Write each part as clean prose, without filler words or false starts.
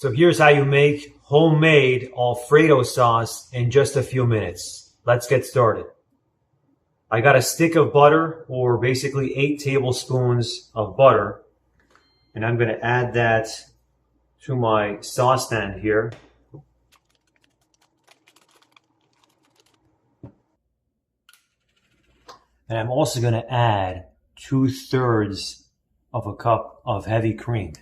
So here's how you make homemade Alfredo sauce in just a few minutes. Let's get started. I got a stick of butter, or basically 8 tablespoons of butter, and I'm going to add that to my sauce stand here. And I'm also going to add 2/3 of a cup of heavy cream.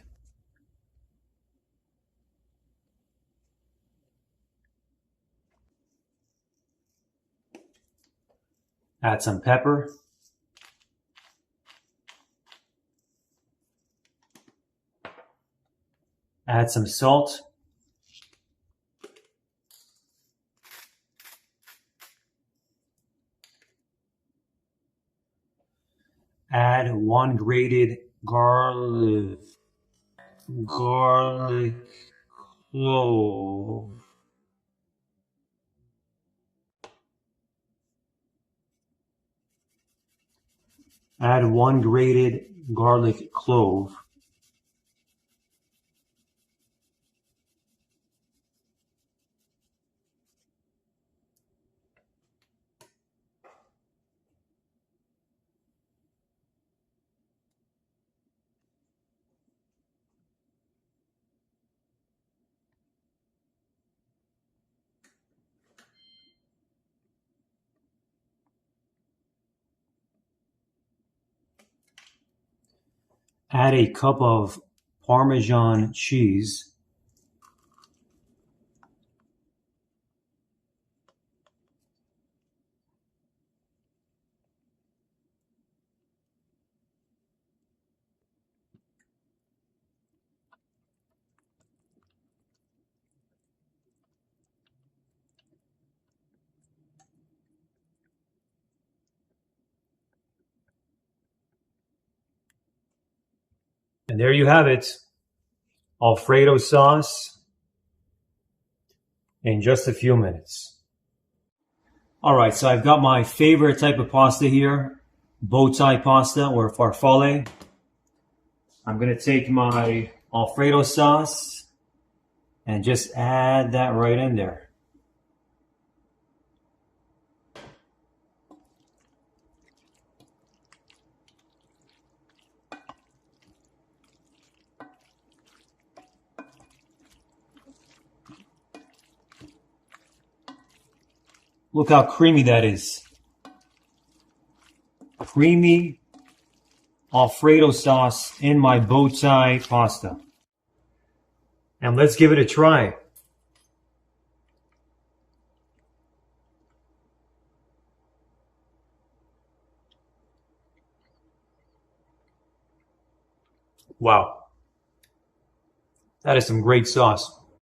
Add some pepper. Add some salt. Add 1 grated garlic clove. Add 1 grated garlic clove. Add a cup of parmesan cheese. And there you have it, Alfredo sauce in just a few minutes. All right, so I've got my favorite type of pasta here, bow tie pasta or farfalle. I'm going to take my Alfredo sauce and just add that right in there. Look how creamy that is. Creamy Alfredo sauce in my bow tie pasta. And let's give it a try. Wow. That is some great sauce.